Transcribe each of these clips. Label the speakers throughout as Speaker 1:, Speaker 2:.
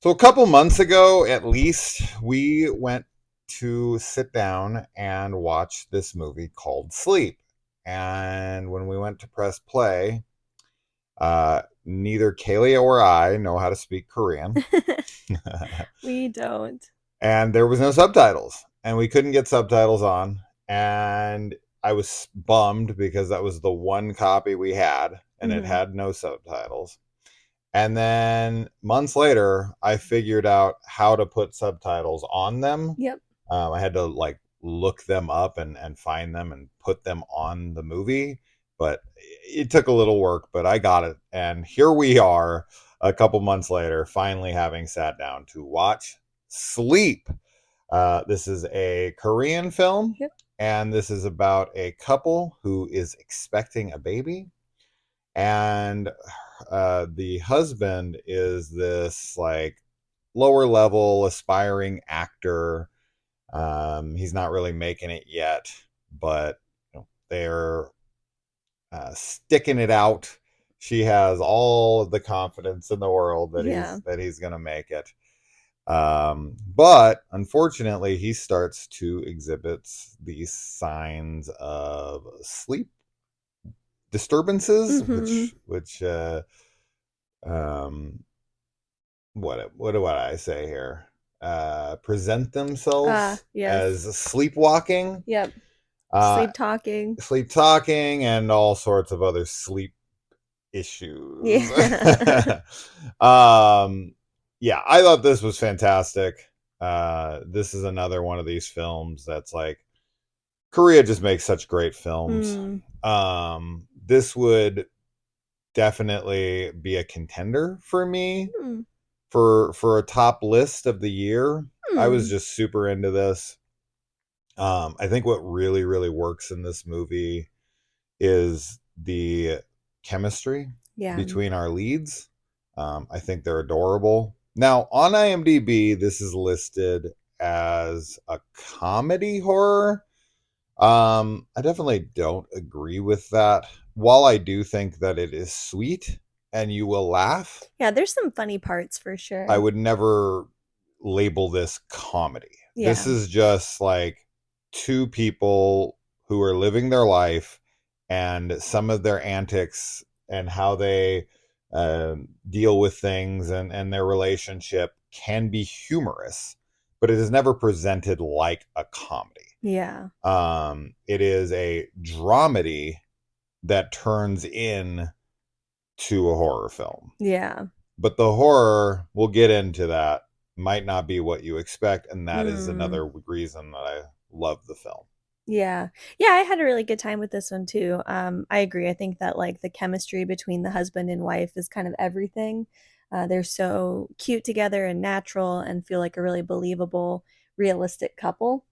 Speaker 1: So a couple months ago, at least, we went to sit down and watch this movie called Sleep. And when we went to press play, neither Kaylee or I know how to speak Korean.
Speaker 2: We don't.
Speaker 1: And there was no subtitles. And we couldn't get subtitles on. And I was bummed because that was the one copy we had, and it
Speaker 2: Hmm.
Speaker 1: had no subtitles. And then months later, I figured out how to put subtitles on them.
Speaker 2: Yep.
Speaker 1: I had to like look them up and find them and put them on the movie. But it took a little work, but I got it. And here we are a couple months later, finally having sat down to watch Sleep. This is a Korean film,
Speaker 2: Yep.
Speaker 1: and this is about a couple who is expecting a baby, and the husband is this like lower level aspiring actor. He's not really making it yet, but they're sticking it out. She has all of the confidence in the world that
Speaker 2: Yeah.
Speaker 1: he's gonna make it. But unfortunately, he starts to exhibit these signs of sleep disturbances,
Speaker 2: Hmm.
Speaker 1: which um what do I say here? Present themselves
Speaker 2: Yes.
Speaker 1: as sleepwalking,
Speaker 2: Yep.
Speaker 1: uh
Speaker 2: Sleep talking.
Speaker 1: sleep talking, and all sorts of other sleep issues.
Speaker 2: Yeah.
Speaker 1: um yeah, I thought this was fantastic. This is another one of these films that's like, Korea just makes such great films.
Speaker 2: Mm.
Speaker 1: This would definitely be a contender for me
Speaker 2: Hmm.
Speaker 1: for a top list of the year. I was
Speaker 2: Hmm.
Speaker 1: just super into this. I think what really works in this movie is the chemistry
Speaker 2: Yeah.
Speaker 1: between our leads. I think they're adorable. Now, on IMDb, this is listed as a comedy horror. I definitely don't agree with that. While I do think that it is sweet and you will laugh,
Speaker 2: Yeah, there's some funny parts for
Speaker 1: I
Speaker 2: sure.
Speaker 1: would never label this comedy. This
Speaker 2: Yeah.
Speaker 1: is just like two people who are living their life, and some of their antics and how they deal with things, and their relationship can be humorous, but it is never presented like a comedy.
Speaker 2: Yeah.
Speaker 1: It is a dramedy that turns in to a horror film,
Speaker 2: Yeah.
Speaker 1: but the horror, we'll get into that, might not be what you expect, and that is
Speaker 2: Mm.
Speaker 1: another reason that I love the film.
Speaker 2: Yeah. Yeah, I had a really good time with this one too. I agree. I think that like the chemistry between the husband and wife is kind of everything. They're so cute together and natural and feel like a really believable, realistic couple.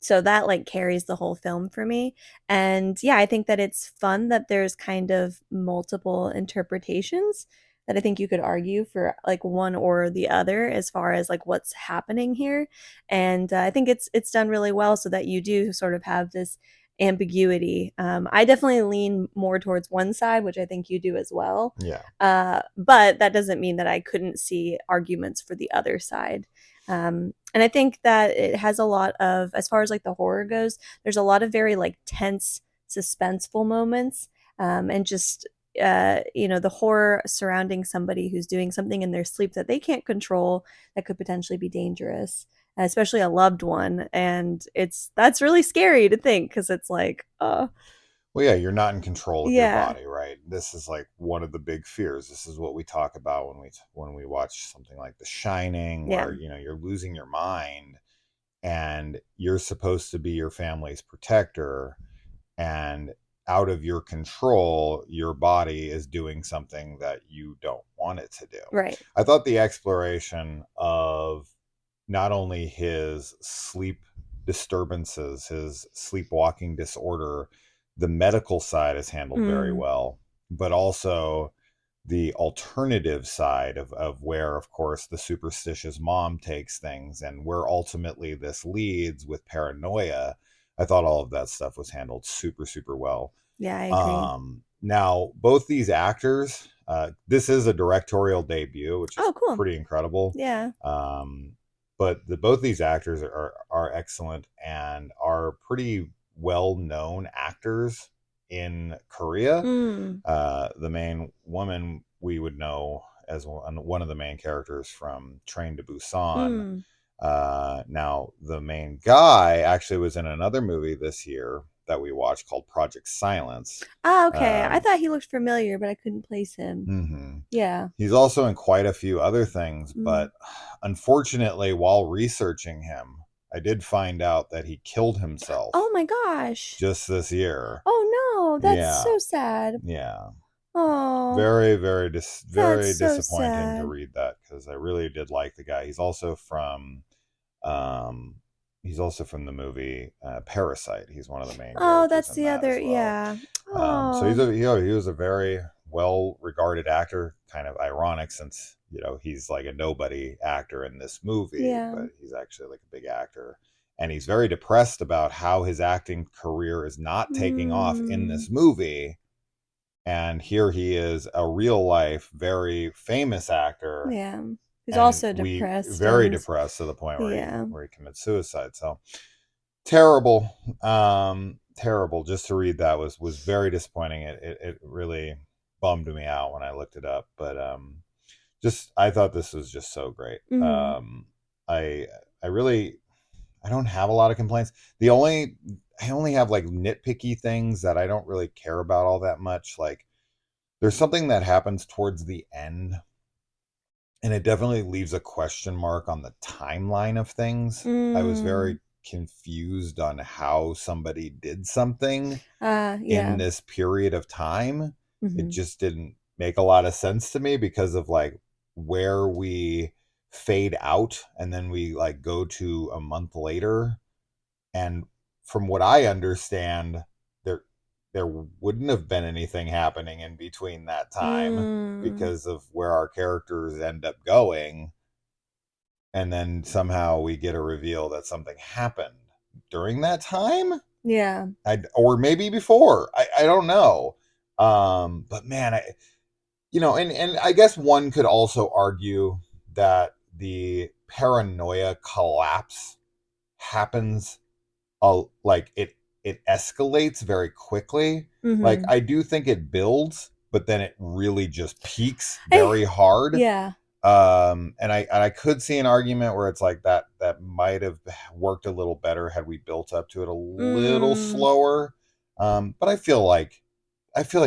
Speaker 2: So that like carries the whole film for me. And yeah, I think that it's fun that there's kind of multiple interpretations that I think you could argue for like one or the other as far as like what's happening here. And I think it's done really well so that you do sort of have this ambiguity. I definitely lean more towards one side, which I think you do as well.
Speaker 1: Yeah.
Speaker 2: But that doesn't mean that I couldn't see arguments for the other side. And I think that it has a lot of, as far as like the horror goes, there's a lot of very like tense, suspenseful moments, and just the horror surrounding somebody who's doing something in their sleep that they can't control that could potentially be dangerous, especially a loved one. And that's really scary to think because it's like,
Speaker 1: Well, yeah, you're not in control of your
Speaker 2: yeah,
Speaker 1: body, right? This is like one of the big fears. This is what we talk about when we watch something like The Shining,
Speaker 2: yeah,
Speaker 1: where you're losing your mind, and you're supposed to be your family's protector, and out of your control, your body is doing something that you don't want it to do.
Speaker 2: right.
Speaker 1: I thought the exploration of not only his sleep disturbances, his sleepwalking disorder, the medical side is handled very
Speaker 2: Mm,
Speaker 1: well, but also the alternative side of where, of course, the superstitious mom takes things and where ultimately this leads with paranoia. I thought all of that stuff was handled super well.
Speaker 2: yeah, I agree.
Speaker 1: Now, both these actors, This is a directorial debut, which is
Speaker 2: Oh, cool.
Speaker 1: pretty incredible.
Speaker 2: Yeah.
Speaker 1: Um, but both these actors are excellent and are pretty well known actors in Korea.
Speaker 2: Mm.
Speaker 1: The main woman we would know as one of the main characters from Train to Busan.
Speaker 2: Mm.
Speaker 1: Now, the main guy actually was in another movie this year that we watched called Project Silence.
Speaker 2: Ah, okay. I
Speaker 1: Um,
Speaker 2: thought he looked familiar, but I couldn't place him.
Speaker 1: mhm.
Speaker 2: Yeah.
Speaker 1: He's also in quite a few other things,
Speaker 2: Mm.
Speaker 1: but unfortunately, while researching him, I did find out that he killed
Speaker 2: Oh
Speaker 1: himself
Speaker 2: my gosh.
Speaker 1: just this year.
Speaker 2: Oh no, that's
Speaker 1: Yeah,
Speaker 2: so sad.
Speaker 1: yeah.
Speaker 2: Oh,
Speaker 1: Very,
Speaker 2: that's
Speaker 1: very
Speaker 2: so
Speaker 1: disappointing to
Speaker 2: sad.
Speaker 1: read that because I really did like the guy. Um, he's also from the movie Parasite. He's one of the main
Speaker 2: Oh,
Speaker 1: characters
Speaker 2: that's
Speaker 1: in
Speaker 2: the
Speaker 1: that
Speaker 2: other,
Speaker 1: as well.
Speaker 2: yeah.
Speaker 1: So
Speaker 2: Oh,
Speaker 1: he was a very well regarded actor. Kind of ironic since he's like a nobody actor in this movie,
Speaker 2: yeah.
Speaker 1: but he's actually like a big actor. And he's very depressed about how his acting career is not taking off in
Speaker 2: Mm,
Speaker 1: this movie, and here he is, a real life very famous actor,
Speaker 2: yeah. Who's
Speaker 1: and
Speaker 2: also
Speaker 1: we
Speaker 2: depressed
Speaker 1: very
Speaker 2: and
Speaker 1: depressed to the point
Speaker 2: yeah.
Speaker 1: where he commits suicide. So terrible, terrible. Just to read that was very disappointing. It really bummed me out when I looked it up, but just I thought this was just so great.
Speaker 2: Hmm.
Speaker 1: I I really I don't have a lot of complaints. The only I only have like nitpicky things that I don't really care about all that much. Like there's something that happens towards the end, and it definitely leaves a question mark on the timeline of things. I was
Speaker 2: Mm,
Speaker 1: very confused on how somebody did something in
Speaker 2: yeah.
Speaker 1: this period of time. It
Speaker 2: Hmm.
Speaker 1: just didn't make a lot of sense to me because of like where we fade out and then we like go to a month later, and from what I understand, there there wouldn't have been anything happening in between that time
Speaker 2: Mm,
Speaker 1: because of where our characters end up going, and then somehow we get a reveal that something happened during that time.
Speaker 2: yeah.
Speaker 1: Or maybe before. I don't know. But man, and I guess one could also argue that the paranoia collapse happens like it escalates very quickly. Like
Speaker 2: Hmm.
Speaker 1: I do think it builds, but then it really just peaks
Speaker 2: Hey,
Speaker 1: very hard.
Speaker 2: yeah.
Speaker 1: And I could see an argument where it's like that might have worked a little better had we built up to it a little
Speaker 2: Mm,
Speaker 1: slower. But I feel like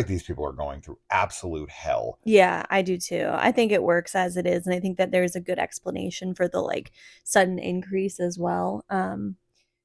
Speaker 1: these people are going through absolute hell.
Speaker 2: yeah, I do too. I think it works as it is, and I think that there's a good explanation for the like sudden increase as well.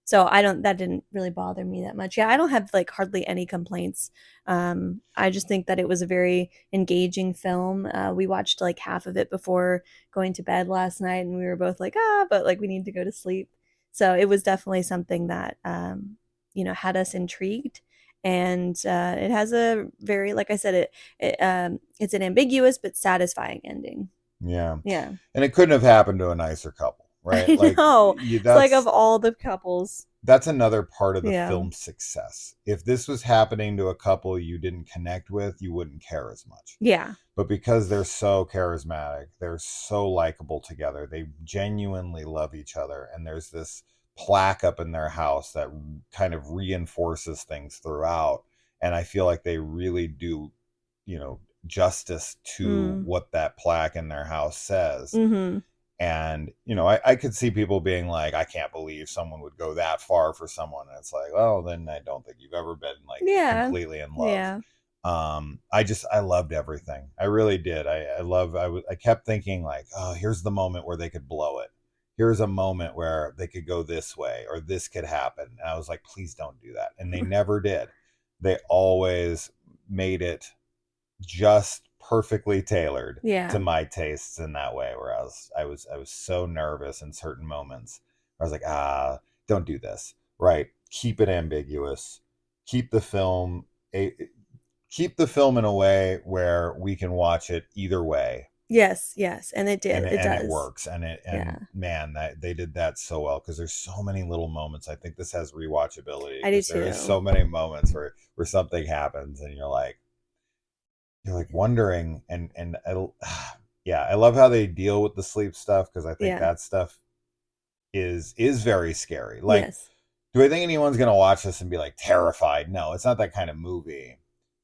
Speaker 2: So I don't that didn't really bother me that much. Yeah, I don't have like hardly any complaints. I just think that it was a very engaging film. We watched like half of it before going to bed last night, and we were both like, but like we need to go to sleep. So it was definitely something that had us intrigued. And it has a very, like I said, it's an ambiguous but satisfying ending.
Speaker 1: Yeah,
Speaker 2: Yeah.
Speaker 1: and it couldn't have happened to a nicer couple, right?
Speaker 2: I
Speaker 1: Like
Speaker 2: know. It's like of all the couples.
Speaker 1: that's another part of the
Speaker 2: Yeah.
Speaker 1: film's success. If this was happening to a couple you didn't connect with, you wouldn't care as much.
Speaker 2: Yeah.
Speaker 1: But because they're so charismatic, they're so likable together, they genuinely love each other, and there's this plaque up in their house that kind of reinforces things throughout. And I feel like they really do, justice to
Speaker 2: Mm.
Speaker 1: what that plaque in their house says.
Speaker 2: Mhm.
Speaker 1: And I could see people being like, I can't believe someone would go that far for someone, and it's like, well, then I don't think you've ever been like
Speaker 2: Yeah.
Speaker 1: completely in love.
Speaker 2: Yeah.
Speaker 1: I loved everything. I really did. I kept thinking like, oh, here's the moment where they could blow it. Here's a moment where they could go this way or this could happen, and I was like, please don't do that, and they never did. They always made it just perfectly tailored to
Speaker 2: Yeah.
Speaker 1: my tastes in that way, where I was so nervous in certain moments. I was like, don't do this. Right. Keep it ambiguous. Keep the film a keep the film in a way where we can watch it either way,
Speaker 2: Yes, yes, and it
Speaker 1: and
Speaker 2: did. It
Speaker 1: it
Speaker 2: does.
Speaker 1: works, and
Speaker 2: Yeah.
Speaker 1: man, that they did that so well, because there's so many little moments. I think this has rewatchability
Speaker 2: I do
Speaker 1: because there is
Speaker 2: too.
Speaker 1: so many moments where something happens and you're like, you're like wondering, and yeah, I love how they deal with the sleep stuff because I think
Speaker 2: Yeah.
Speaker 1: that stuff is very scary. Like,
Speaker 2: Yes.
Speaker 1: do I think anyone's gonna watch this and be like terrified? No, it's not that kind of movie.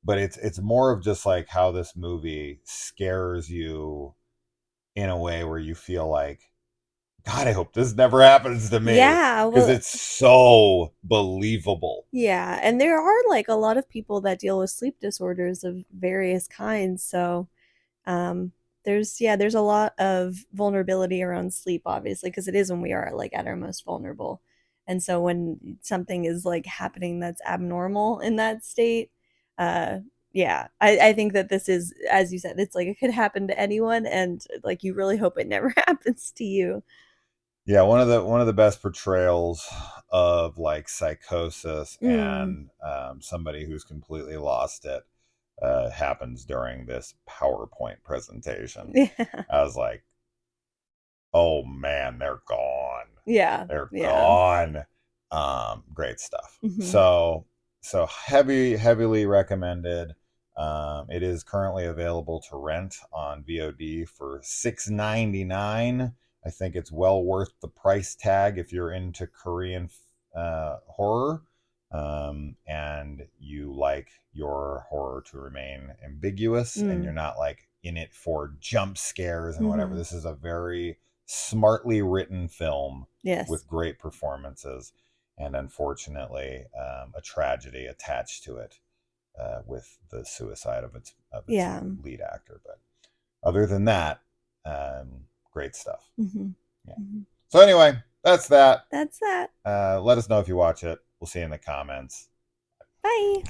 Speaker 1: But it's more of just like how this movie scares you in a way where you feel like, God, I hope this never happens to me
Speaker 2: Yeah,
Speaker 1: because
Speaker 2: well,
Speaker 1: it's so believable.
Speaker 2: yeah, and there are like a lot of people that deal with sleep disorders of various kinds, so um there's a lot of vulnerability around sleep obviously because it is when we are like at our most vulnerable. And so when something is like happening that's abnormal in that state, uh yeah, I think that this is, as you said, it's like it could happen to anyone and like you really hope it never happens to you.
Speaker 1: Yeah, one of the best portrayals of like psychosis
Speaker 2: Mm.
Speaker 1: and somebody who's completely lost it happens during this PowerPoint presentation.
Speaker 2: Yeah.
Speaker 1: I was like, oh man, they're gone.
Speaker 2: Yeah.
Speaker 1: They're
Speaker 2: Yeah.
Speaker 1: gone. Great stuff.
Speaker 2: Hmm.
Speaker 1: So heavily recommended. It is currently available to rent on VOD for $6.99. I think it's well worth the price tag if you're into Korean horror, and you like your horror to remain ambiguous and you're
Speaker 2: Mm.
Speaker 1: not like in it for jump scares and whatever.
Speaker 2: Hmm.
Speaker 1: This is a very smartly written film
Speaker 2: Yes.
Speaker 1: with great performances, and unfortunately, a tragedy attached to it with the suicide of its
Speaker 2: Yeah.
Speaker 1: lead actor. But other than that, great stuff.
Speaker 2: Hmm.
Speaker 1: Yeah.
Speaker 2: Hmm.
Speaker 1: So anyway, that's that.
Speaker 2: That's that.
Speaker 1: Let us know if you watch it. We'll see you in the comments.
Speaker 2: Bye.